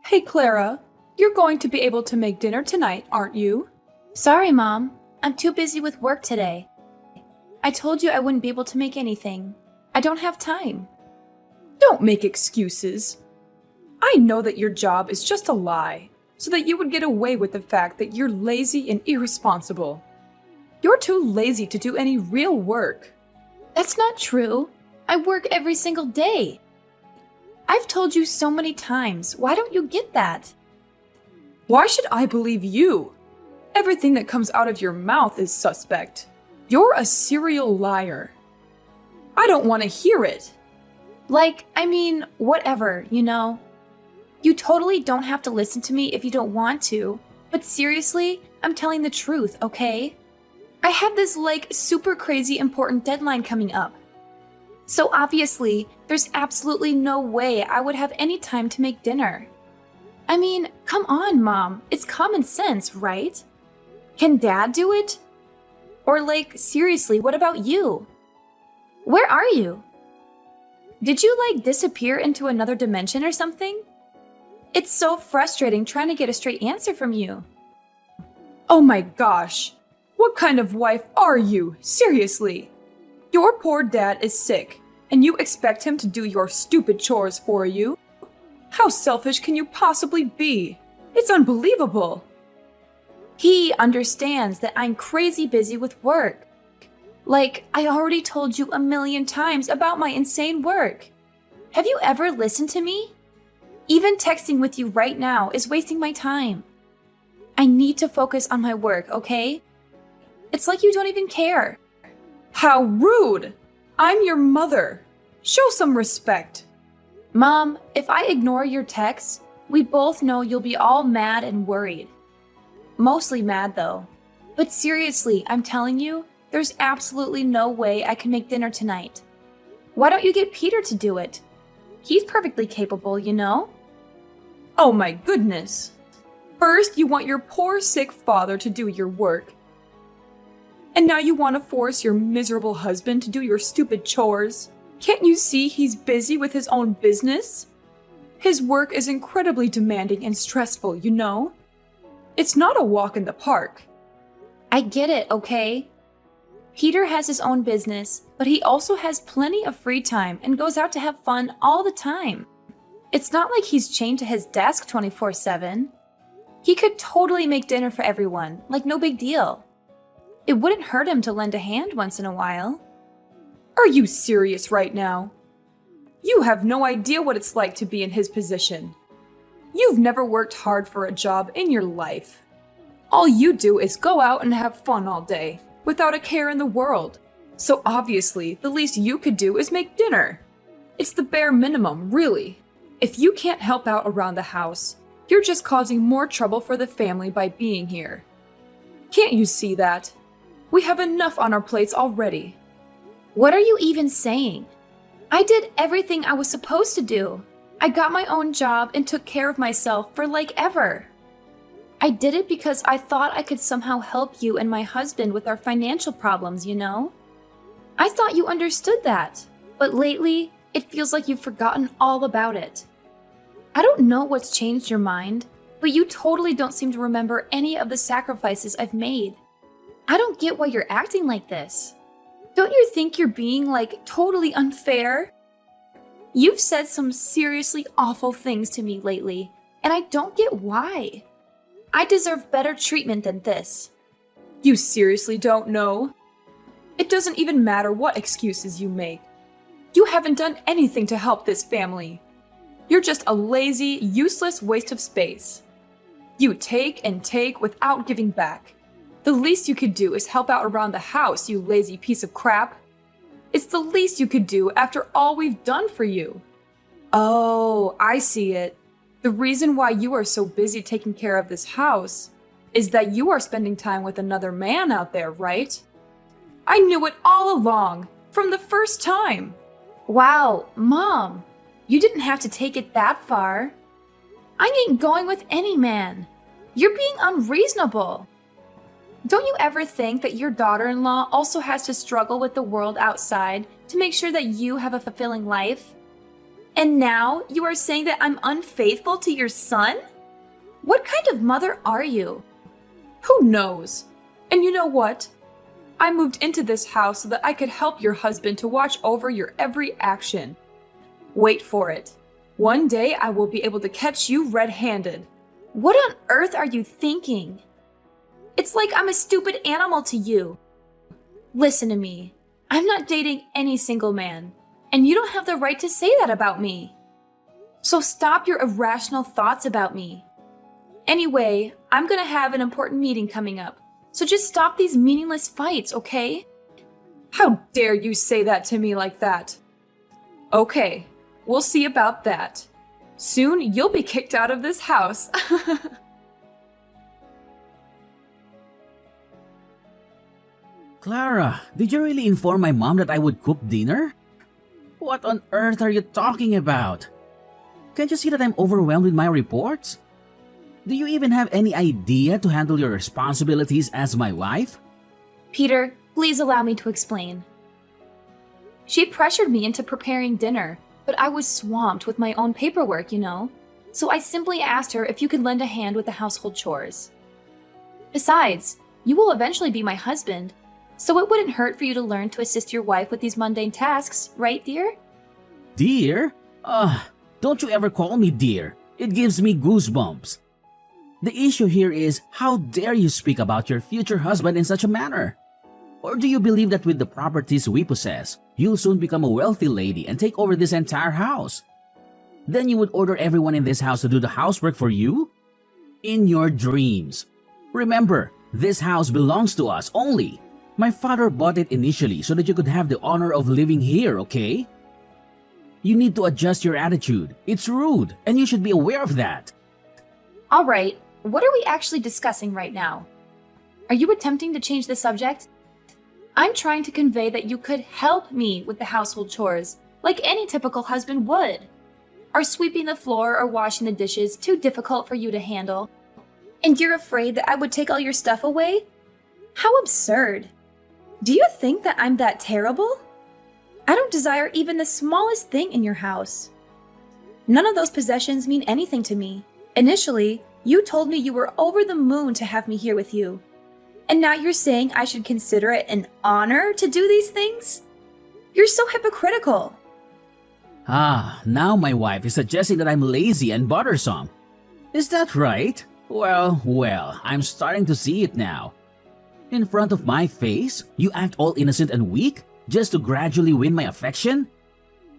Hey Clara, you're going to be able to make dinner tonight, aren't you? Sorry, Mom. I'm too busy with work today. I told you I wouldn't be able to make anything. I don't have time. Don't make excuses. I know that your job is just a lie, so that you would get away with the fact that you're lazy and irresponsible. You're too lazy to do any real work. That's not true. I work every single day. I've told you so many times. Why don't you get that? Why should I believe you? Everything that comes out of your mouth is suspect. You're a serial liar. I don't want to hear it. Whatever, you know. You totally don't have to listen to me if you don't want to. But seriously, I'm telling the truth, okay? I have this super crazy important deadline coming up. So obviously, there's absolutely no way I would have any time to make dinner. I mean, come on, Mom. It's common sense, right? Can Dad do it? Or seriously, what about you? Where are you? Did you disappear into another dimension or something? It's so frustrating trying to get a straight answer from you. Oh my gosh. What kind of wife are you? Seriously. Your poor dad is sick, and you expect him to do your stupid chores for you? How selfish can you possibly be? It's unbelievable. He understands that I'm crazy busy with work. I already told you a million times about my insane work. Have you ever listened to me? Even texting with you right now is wasting my time. I need to focus on my work, okay? It's like you don't even care. How rude! I'm your mother. Show some respect. Mom, if I ignore your texts, we both know you'll be all mad and worried. Mostly mad, though. But seriously, I'm telling you, there's absolutely no way I can make dinner tonight. Why don't you get Peter to do it? He's perfectly capable, you know? Oh my goodness. First, you want your poor sick father to do your work. And now you want to force your miserable husband to do your stupid chores. Can't you see he's busy with his own business? His work is incredibly demanding and stressful, you know? It's not a walk in the park. I get it, okay? Peter has his own business, but he also has plenty of free time and goes out to have fun all the time. It's not like he's chained to his desk 24/7. He could totally make dinner for everyone, no big deal. It wouldn't hurt him to lend a hand once in a while. Are you serious right now? You have no idea what it's like to be in his position. You've never worked hard for a job in your life. All you do is go out and have fun all day, without a care in the world. So obviously, the least you could do is make dinner. It's the bare minimum, really. If you can't help out around the house, you're just causing more trouble for the family by being here. Can't you see that? We have enough on our plates already. What are you even saying? I did everything I was supposed to do. I got my own job and took care of myself for ever. I did it because I thought I could somehow help you and my husband with our financial problems, you know? I thought you understood that, but lately, it feels like you've forgotten all about it. I don't know what's changed your mind, but you totally don't seem to remember any of the sacrifices I've made. I don't get why you're acting like this. Don't you think you're being, totally unfair? You've said some seriously awful things to me lately, and I don't get why. I deserve better treatment than this. You seriously don't know? It doesn't even matter what excuses you make. You haven't done anything to help this family. You're just a lazy, useless waste of space. You take and take without giving back. The least you could do is help out around the house, you lazy piece of crap. It's the least you could do after all we've done for you. Oh, I see it. The reason why you are so busy taking care of this house is that you are spending time with another man out there, right? I knew it all along, from the first time. Wow, Mom, you didn't have to take it that far. I ain't going with any man. You're being unreasonable. Don't you ever think that your daughter-in-law also has to struggle with the world outside to make sure that you have a fulfilling life? And now you are saying that I'm unfaithful to your son? What kind of mother are you? Who knows? And you know what? I moved into this house so that I could help your husband to watch over your every action. Wait for it. One day I will be able to catch you red-handed. What on earth are you thinking? It's like I'm a stupid animal to you. Listen to me. I'm not dating any single man, and you don't have the right to say that about me. So stop your irrational thoughts about me. Anyway, I'm gonna have an important meeting coming up, so just stop these meaningless fights, okay? How dare you say that to me like that? Okay, we'll see about that. Soon you'll be kicked out of this house. Clara, did you really inform my mom that I would cook dinner? What on earth are you talking about? Can't you see that I'm overwhelmed with my reports? Do you even have any idea to handle your responsibilities as my wife? Peter, please allow me to explain. She pressured me into preparing dinner, but I was swamped with my own paperwork, you know. So I simply asked her if you could lend a hand with the household chores. Besides, you will eventually be my husband, so it wouldn't hurt for you to learn to assist your wife with these mundane tasks, right, dear? Dear? Don't you ever call me dear. It gives me goosebumps. The issue here is, how dare you speak about your future husband in such a manner? Or do you believe that with the properties we possess, you'll soon become a wealthy lady and take over this entire house? Then you would order everyone in this house to do the housework for you? In your dreams. Remember, this house belongs to us only. My father bought it initially so that you could have the honor of living here, okay? You need to adjust your attitude. It's rude, and you should be aware of that. All right, what are we actually discussing right now? Are you attempting to change the subject? I'm trying to convey that you could help me with the household chores, like any typical husband would. Are sweeping the floor or washing the dishes too difficult for you to handle? And you're afraid that I would take all your stuff away? How absurd. Do you think that I'm that terrible? I don't desire even the smallest thing in your house. None of those possessions mean anything to me. Initially, you told me you were over the moon to have me here with you. And now you're saying I should consider it an honor to do these things? You're so hypocritical. Now my wife is suggesting that I'm lazy and bothersome. Is that right? Well, I'm starting to see it now. In front of my face, you act all innocent and weak just to gradually win my affection?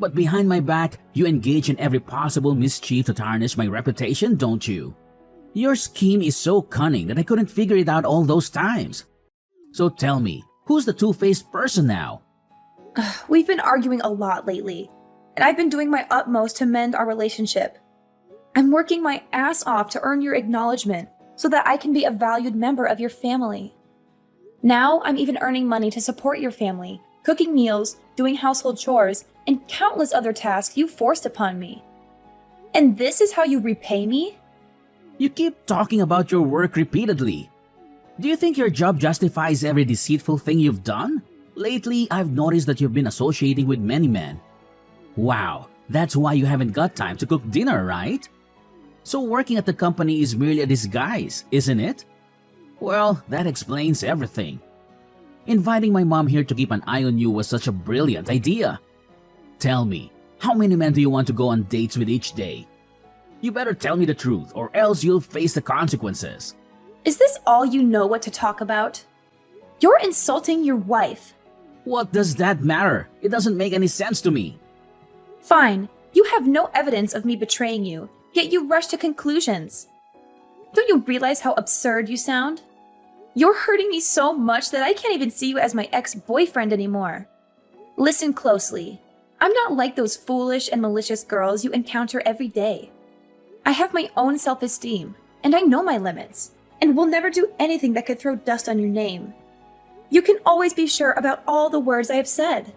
But behind my back, you engage in every possible mischief to tarnish my reputation, don't you? Your scheme is so cunning that I couldn't figure it out all those times. So tell me, who's the two-faced person now? We've been arguing a lot lately, and I've been doing my utmost to mend our relationship. I'm working my ass off to earn your acknowledgement so that I can be a valued member of your family. Now I'm even earning money to support your family, cooking meals, doing household chores, and countless other tasks you forced upon me. And this is how you repay me? You keep talking about your work repeatedly. Do you think your job justifies every deceitful thing you've done? Lately, I've noticed that you've been associating with many men. Wow, that's why you haven't got time to cook dinner, right? So working at the company is merely a disguise, isn't it? Well, that explains everything. Inviting my mom here to keep an eye on you was such a brilliant idea. Tell me, how many men do you want to go on dates with each day? You better tell me the truth, or else you'll face the consequences. Is this all you know what to talk about? You're insulting your wife. What does that matter? It doesn't make any sense to me. Fine, you have no evidence of me betraying you, yet you rush to conclusions. Don't you realize how absurd you sound? You're hurting me so much that I can't even see you as my ex-boyfriend anymore. Listen closely. I'm not like those foolish and malicious girls you encounter every day. I have my own self-esteem, and I know my limits, and will never do anything that could throw dust on your name. You can always be sure about all the words I have said.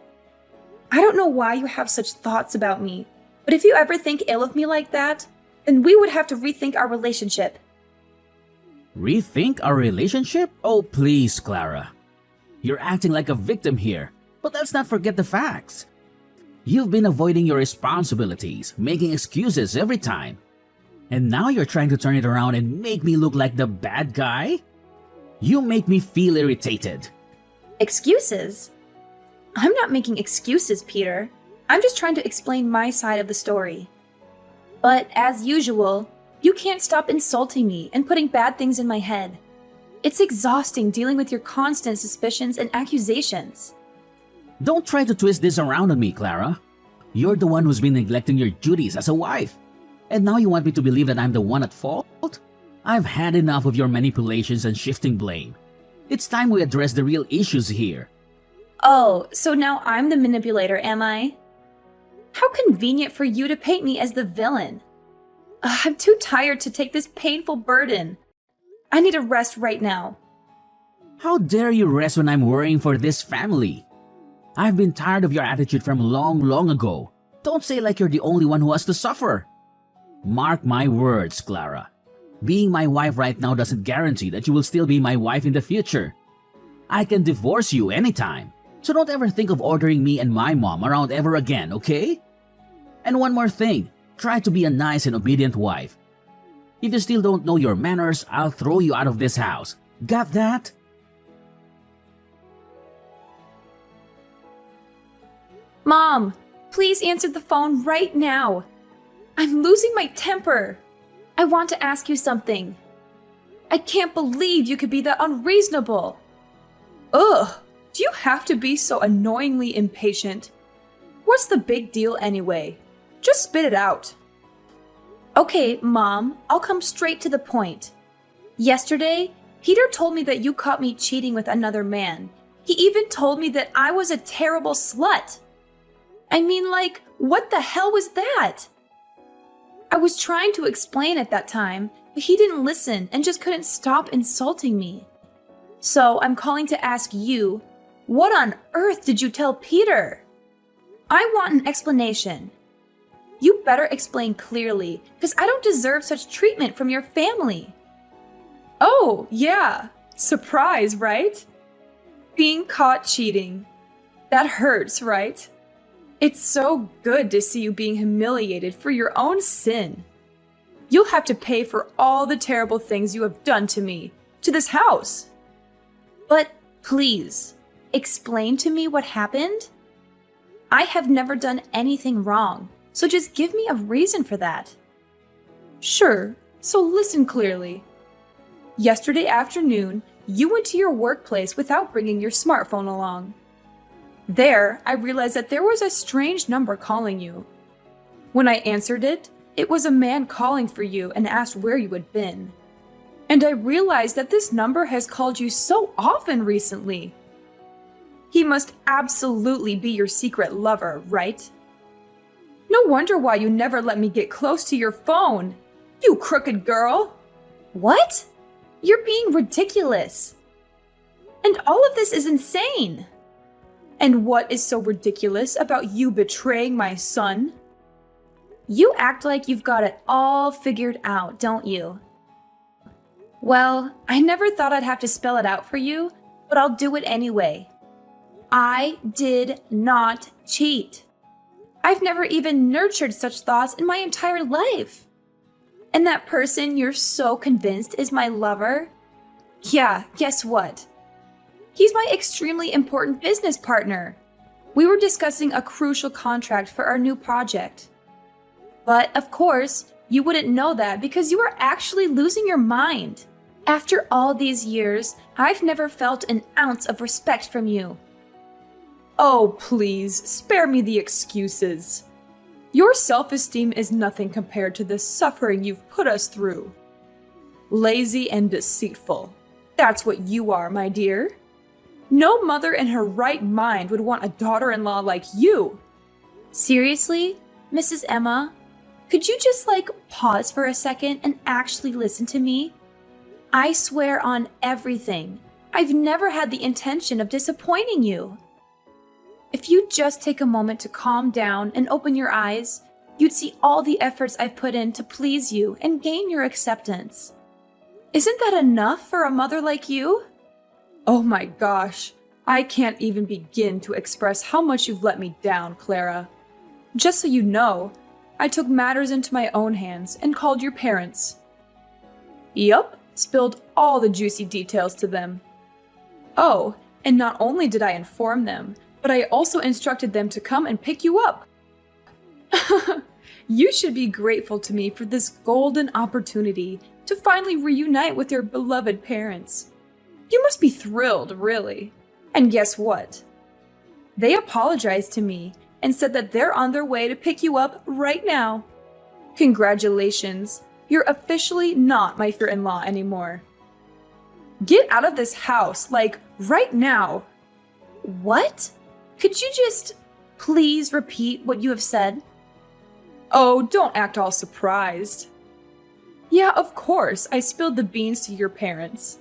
I don't know why you have such thoughts about me, but if you ever think ill of me like that, then we would have to rethink our relationship. Rethink our relationship? Oh, please, Clara. You're acting like a victim here, but let's not forget the facts. You've been avoiding your responsibilities, making excuses every time. And now you're trying to turn it around and make me look like the bad guy? You make me feel irritated. Excuses? I'm not making excuses, Peter. I'm just trying to explain my side of the story. But as usual, you can't stop insulting me and putting bad things in my head. It's exhausting dealing with your constant suspicions and accusations. Don't try to twist this around on me, Clara. You're the one who's been neglecting your duties as a wife. And now you want me to believe that I'm the one at fault? I've had enough of your manipulations and shifting blame. It's time we address the real issues here. Oh, so now I'm the manipulator, am I? How convenient for you to paint me as the villain. I'm too tired to take this painful burden. I need a rest right now. How dare you rest when I'm worrying for this family? I've been tired of your attitude from long ago. Don't say like you're the only one who has to suffer. Mark my words, Clara. Being my wife right now doesn't guarantee that you will still be my wife in the future. I can divorce you anytime, so don't ever think of ordering me and my mom around ever again, okay? And one more thing, try to be a nice and obedient wife. If you still don't know your manners, I'll throw you out of this house. Got that? Mom, please answer the phone right now. I'm losing my temper. I want to ask you something. I can't believe you could be that unreasonable. Ugh, do you have to be so annoyingly impatient? What's the big deal anyway? Just spit it out. Okay, Mom, I'll come straight to the point. Yesterday, Peter told me that you caught me cheating with another man. He even told me that I was a terrible slut. I mean, like, what the hell was that? I was trying to explain at that time, but he didn't listen and just couldn't stop insulting me. So I'm calling to ask you, what on earth did you tell Peter? I want an explanation. You better explain clearly, because I don't deserve such treatment from your family. Oh, yeah. Surprise, right? Being caught cheating. That hurts, right? It's so good to see you being humiliated for your own sin. You'll have to pay for all the terrible things you have done to me, to this house. But please, explain to me what happened. I have never done anything wrong, so just give me a reason for that. Sure, so listen clearly. Yesterday afternoon, you went to your workplace without bringing your smartphone along. There, I realized that there was a strange number calling you. When I answered it, it was a man calling for you and asked where you had been. And I realized that this number has called you so often recently. He must absolutely be your secret lover, right? No wonder why you never let me get close to your phone. You crooked girl! What? You're being ridiculous. And all of this is insane. And what is so ridiculous about you betraying my son? You act like you've got it all figured out, don't you? Well, I never thought I'd have to spell it out for you, but I'll do it anyway. I did not cheat. I've never even nurtured such thoughts in my entire life. And that person you're so convinced is my lover? Yeah, guess what? He's my extremely important business partner. We were discussing a crucial contract for our new project. But of course, you wouldn't know that because you are actually losing your mind. After all these years, I've never felt an ounce of respect from you. Oh, please, spare me the excuses. Your self-esteem is nothing compared to the suffering you've put us through. Lazy and deceitful. That's what you are, my dear. No mother in her right mind would want a daughter-in-law like you. Seriously, Mrs. Emma? Could you just, pause for a second and actually listen to me? I swear on everything, I've never had the intention of disappointing you. If you just take a moment to calm down and open your eyes, you'd see all the efforts I've put in to please you and gain your acceptance. Isn't that enough for a mother like you? Oh my gosh, I can't even begin to express how much you've let me down, Clara. Just so you know, I took matters into my own hands and called your parents. Yup, spilled all the juicy details to them. Oh, and not only did I inform them, but I also instructed them to come and pick you up. You should be grateful to me for this golden opportunity to finally reunite with your beloved parents. You must be thrilled, really. And guess what? They apologized to me and said that they're on their way to pick you up right now. Congratulations, you're officially not my father-in-law anymore. Get out of this house, like, right now. What? Could you just please repeat what you have said? Oh, don't act all surprised. Yeah, of course, I spilled the beans to your parents.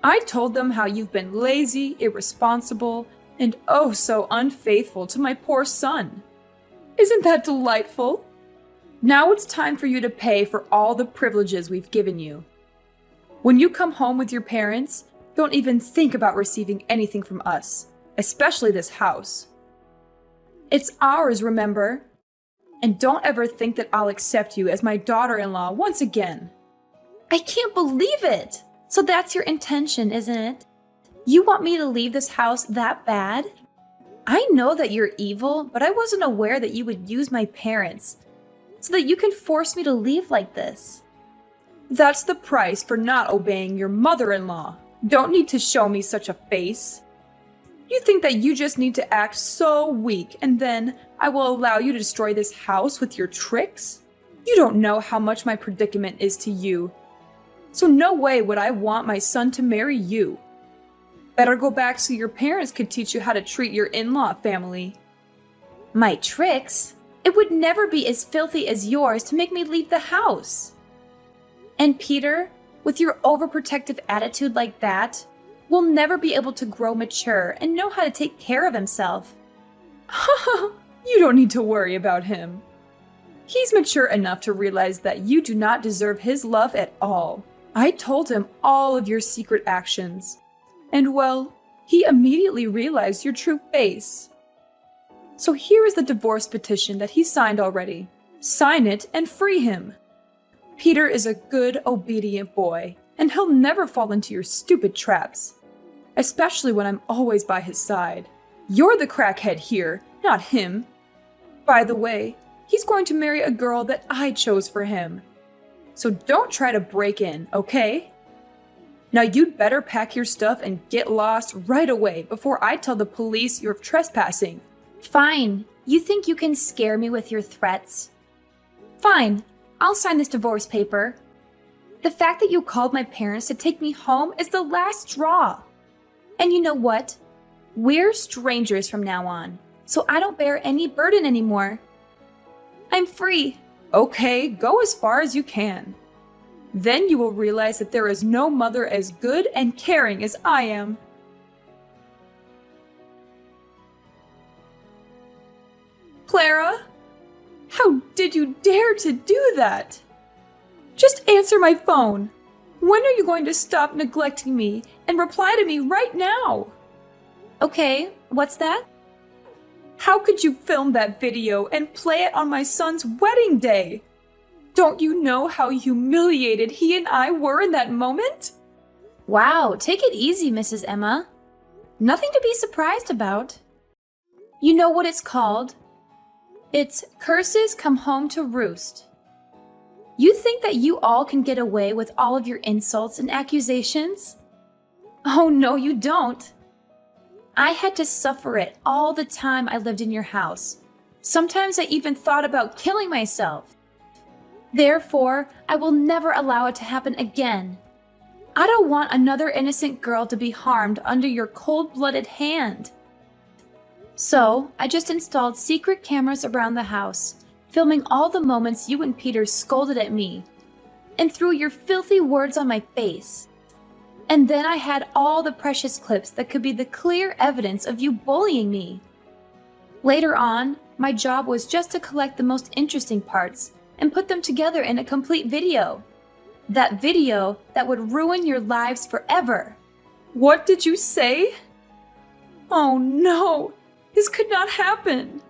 I told them how you've been lazy, irresponsible, and oh so unfaithful to my poor son. Isn't that delightful? Now it's time for you to pay for all the privileges we've given you. When you come home with your parents, don't even think about receiving anything from us, especially this house. It's ours, remember? And don't ever think that I'll accept you as my daughter-in-law once again. I can't believe it! So that's your intention, isn't it? You want me to leave this house that bad? I know that you're evil, but I wasn't aware that you would use my parents so that you can force me to leave like this. That's the price for not obeying your mother-in-law. Don't need to show me such a face. You think that you just need to act so weak and then I will allow you to destroy this house with your tricks? You don't know how much my predicament is to you. So no way would I want my son to marry you. Better go back so your parents could teach you how to treat your in-law family. My tricks? It would never be as filthy as yours to make me leave the house. And Peter, with your overprotective attitude like that, will never be able to grow mature and know how to take care of himself. You don't need to worry about him. He's mature enough to realize that you do not deserve his love at all. I told him all of your secret actions. And well, he immediately realized your true face. So here is the divorce petition that he signed already. Sign it and free him. Peter is a good, obedient boy, and he'll never fall into your stupid traps. Especially when I'm always by his side. You're the crackhead here, not him. By the way, he's going to marry a girl that I chose for him. So don't try to break in, okay? Now you'd better pack your stuff and get lost right away before I tell the police you're trespassing. Fine. You think you can scare me with your threats? Fine. I'll sign this divorce paper. The fact that you called my parents to take me home is the last straw. And you know what? We're strangers from now on, so I don't bear any burden anymore. I'm free. Okay, go as far as you can. Then you will realize that there is no mother as good and caring as I am. Clara, how did you dare to do that? Just answer my phone. When are you going to stop neglecting me and reply to me right now? Okay, what's that? How could you film that video and play it on my son's wedding day? Don't you know how humiliated he and I were in that moment? Wow, take it easy, Mrs. Emma. Nothing to be surprised about. You know what it's called? It's curses come home to roost. You think that you all can get away with all of your insults and accusations? Oh, no, you don't. I had to suffer it all the time I lived in your house. Sometimes I even thought about killing myself. Therefore, I will never allow it to happen again. I don't want another innocent girl to be harmed under your cold-blooded hand. So, I just installed secret cameras around the house, filming all the moments you and Peter scolded at me and threw your filthy words on my face. And then I had all the precious clips that could be the clear evidence of you bullying me. Later on, my job was just to collect the most interesting parts and put them together in a complete video. That video that would ruin your lives forever. What did you say? Oh no, this could not happen.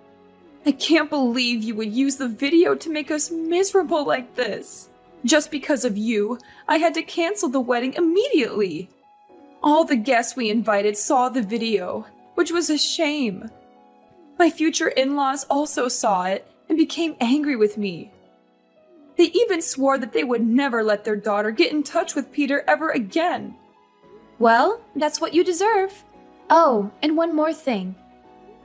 I can't believe you would use the video to make us miserable like this. Just because of you, I had to cancel the wedding immediately. All the guests we invited saw the video, which was a shame. My future in-laws also saw it and became angry with me. They even swore that they would never let their daughter get in touch with Peter ever again. Well, that's what you deserve. Oh, and one more thing.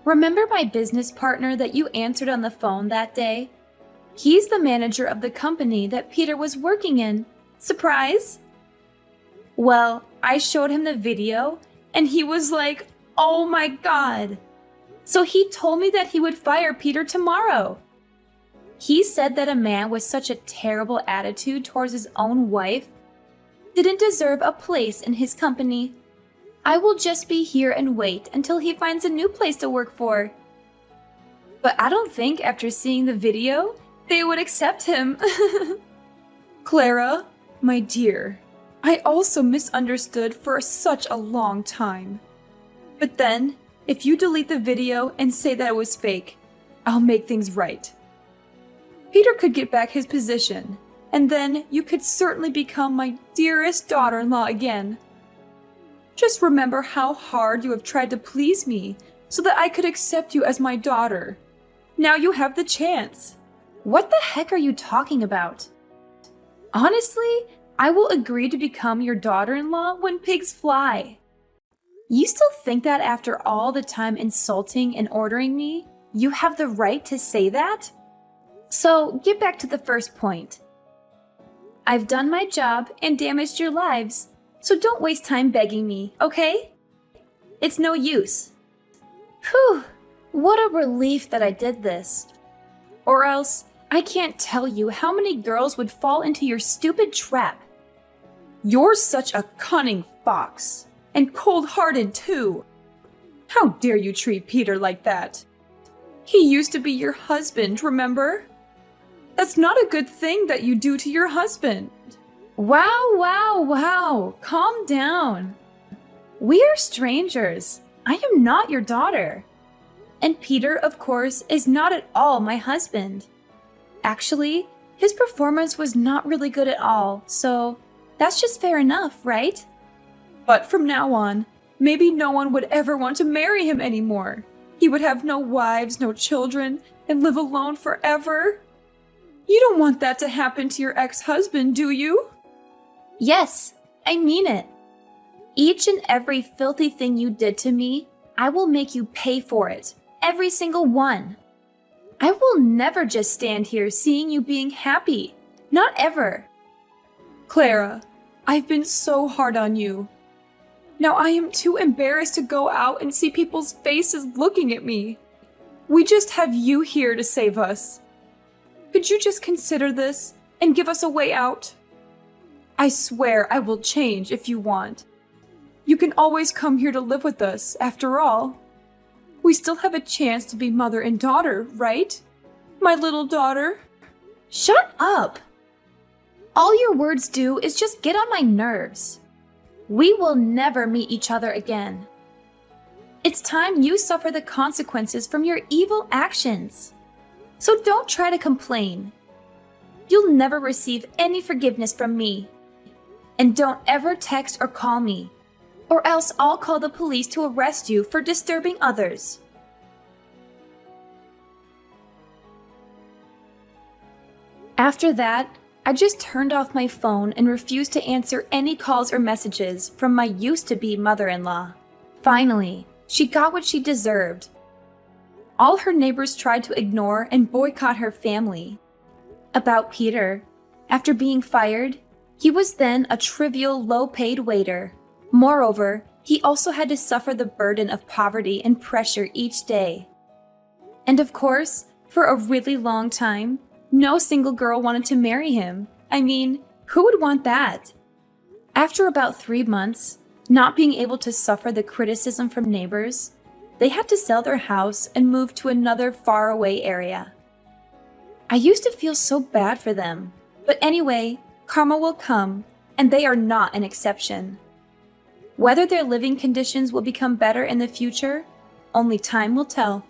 Remember my business partner that you answered on the phone that day? He's the manager of the company that Peter was working in. Surprise? Well, I showed him the video, and he was like, "Oh my God." So he told me that he would fire Peter tomorrow. He said that a man with such a terrible attitude towards his own wife didn't deserve a place in his company. I will just be here and wait until he finds a new place to work for. But I don't think after seeing the video, they would accept him. Clara, my dear, I also misunderstood for such a long time. But then, if you delete the video and say that it was fake, I'll make things right. Peter could get back his position, and then you could certainly become my dearest daughter-in-law again. Just remember how hard you have tried to please me so that I could accept you as my daughter. Now you have the chance. What the heck are you talking about? Honestly, I will agree to become your daughter-in-law when pigs fly. You still think that after all the time insulting and ordering me, you have the right to say that? So, get back to the first point. I've done my job and damaged your lives, so don't waste time begging me, okay? It's no use. Whew, what a relief that I did this. Or else, I can't tell you how many girls would fall into your stupid trap. You're such a cunning fox, and cold-hearted too. How dare you treat Peter like that? He used to be your husband, remember? That's not a good thing that you do to your husband. Wow. Calm down. We are strangers. I am not your daughter. And Peter, of course, is not at all my husband. Actually, his performance was not really good at all, so that's just fair enough, right? But from now on, maybe no one would ever want to marry him anymore. He would have no wives, no children, and live alone forever. You don't want that to happen to your ex-husband, do you? Yes, I mean it. Each and every filthy thing you did to me, I will make you pay for it. Every single one. I will never just stand here seeing you being happy. Not ever. Clara, I've been so hard on you. Now I am too embarrassed to go out and see people's faces looking at me. We just have you here to save us. Could you just consider this and give us a way out? I swear I will change if you want. You can always come here to live with us, after all. We still have a chance to be mother and daughter, right? My little daughter. Shut up! All your words do is just get on my nerves. We will never meet each other again. It's time you suffer the consequences from your evil actions. So don't try to complain. You'll never receive any forgiveness from me. And don't ever text or call me, or else I'll call the police to arrest you for disturbing others. After that, I just turned off my phone and refused to answer any calls or messages from my used-to-be mother-in-law. Finally, she got what she deserved. All her neighbors tried to ignore and boycott her family. About Peter, after being fired, he was then a trivial, low-paid waiter. Moreover, he also had to suffer the burden of poverty and pressure each day. And of course, for a really long time, no single girl wanted to marry him. I mean, who would want that? After about 3 months, not being able to suffer the criticism from neighbors, they had to sell their house and move to another faraway area. I used to feel so bad for them, but anyway, karma will come, and they are not an exception. Whether their living conditions will become better in the future, only time will tell.